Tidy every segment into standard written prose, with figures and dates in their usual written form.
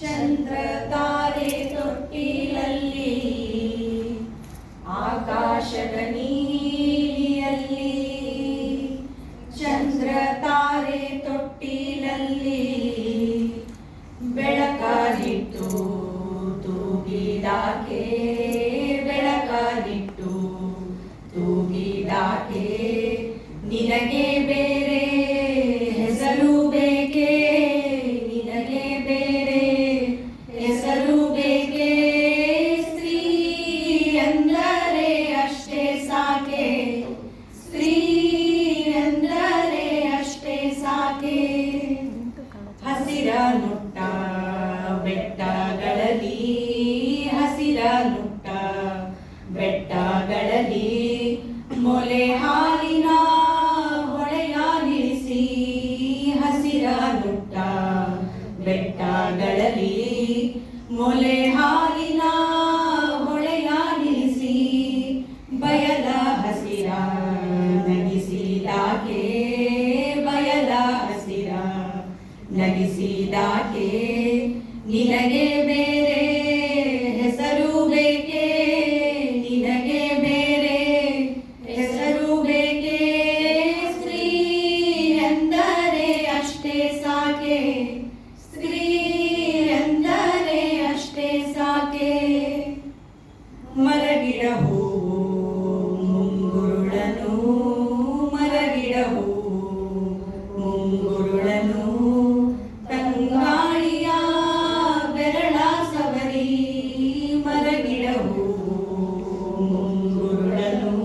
ಚಂದ್ರ ತಾರೆ ತೊಟ್ಟಿಲಲ್ಲಿ ಆಕಾಶದ ನೀಲಿಯಲ್ಲಿ ಚಂದ್ರ ತಾರೆ ತೊಟ್ಟಿಲಲ್ಲಿ ಬೆಳಕಾಗಿಟ್ಟು ತೂಗಿದಾಕೆ ಬೆಳಕಾಗಿಟ್ಟು ತೂಗಿದಾಕೆ ನಿನಗೆ ಬೇರೆ ಹೆಸರು ಬೇಕೆ ನಿನಗೆ ಬೇರೆ ಹೆಸರು ಬೇಕೆ ಸ್ತ್ರೀ ಎಂದರೆ ಅಷ್ಟೇ ಸಾಕೆ ಸ್ತ್ರೀ ಎಂದರೆ ಅಷ್ಟೇ ಸಾಕೆ ಹಸಿರ ನುಟ್ಟ ಬೆಟ್ಟಗಳಲ್ಲಿ ಹಸಿರ ನುಟ್ಟ ಬೆಟ್ಟಗಳಲ್ಲಿ ಮೊಲೆ ಹಾಲಿನ ಹೊಳೆಯ ನಿಲ್ಲಿಸಿ ಹಸಿರ ನುಟ್ಟ ಬೆಟ್ಟಗಳಲ್ಲಿ ಮೊಲೆ ಹಾಲಿನ ಹೊಳೆಯ ನಿಲ್ಲಿಸಿ ಬಯಲ ಹಸಿರ ನಗಿಸಿದಾಕೆ ಬಯಲ ಹಸಿರ ನಗಿಸಿದಾಕೆ ನಿನಗೆ ಬೇರೆ ಹೆಸರು ಬೇಕೆ ನಿನಗೆ ಬೇರೆ ಹೆಸರು ಬೇಕೆ ಸ್ತ್ರೀ ಎಂದರೆ ಅಷ್ಟೇ ಸಾಕೆ ಸ್ತ್ರೀ ಎಂದರೆ ಅಷ್ಟೇ ಸಾಕೆ ಮರಗಿಡ ಹೂವು ಮುಂಗುರುಳನು ಮರಗಿಡ ಹೂವು ಮುಂಗುರುಳನು ತಂಗಾಳಿಯ ಬೆರಳ ಸವರಿ ಮರಗಿಡ ಹೂವು ಮುಂಗುರುಳನು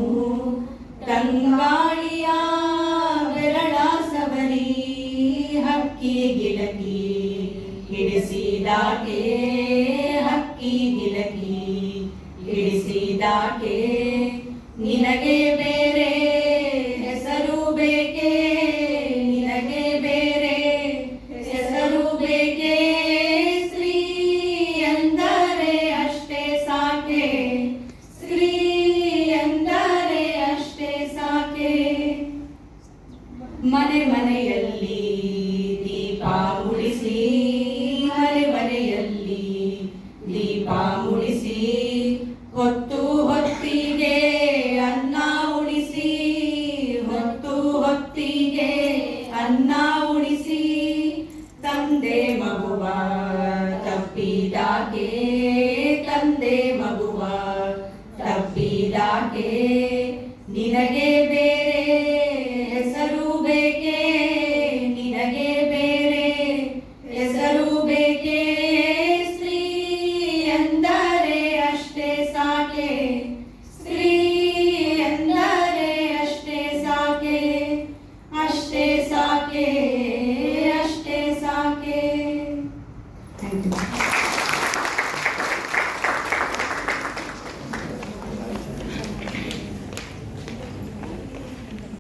ತಂಗಾಳಿಯ ಬೆರಳ ಸವರಿ ಹಕ್ಕಿ ಗಿಲಕಿ ಹಿಡಿಸಿದಾಕೆ ಹಕ್ಕಿ ಗಿಲಕಿ ಹಿಡಿಸಿದಾಕೆ ನಿನಗೆ ಬೇರೆ ಹೆಸರು ಬೇಕೆ ನಿನಗೆ ಬೇರೆ ಹೆಸರು ಬೇಕೆ ಸ್ತ್ರೀ ಎಂದರೆ ಅಷ್ಟೇ ಸಾಕೆ ಸ್ತ್ರೀ ಎಂದರೆ ಅಷ್ಟೇ ಸಾಕೆ ಮನೆ ಮನೆಯಲ್ಲಿ ದೀಪ ಮುಡಿಸಿ ಮನೆ ಮನೆಯಲ್ಲಿ ದೀಪ ಮುಡಿಸಿ ಹೊತ್ತು ಹೊತ್ತಿಗೆ ಅನ್ನ ಉಣಿಸಿ ಹೊತ್ತು ಹೊತ್ತಿಗೆ ಅನ್ನ ಉಣಿಸಿ ತಂದೆ ಮಗುವ ತಪ್ಪಿದಾಕೆ ತಂದೆ ಮಗುವ ತಪ್ಪಿದಾಕೆ ನಿನಗೆ ಬೇರೆ ಹೆಸರು ಬೇಕೆ ನಿನಗೆ ಬೇರೆ ಹೆಸರು ಬೇಕೆ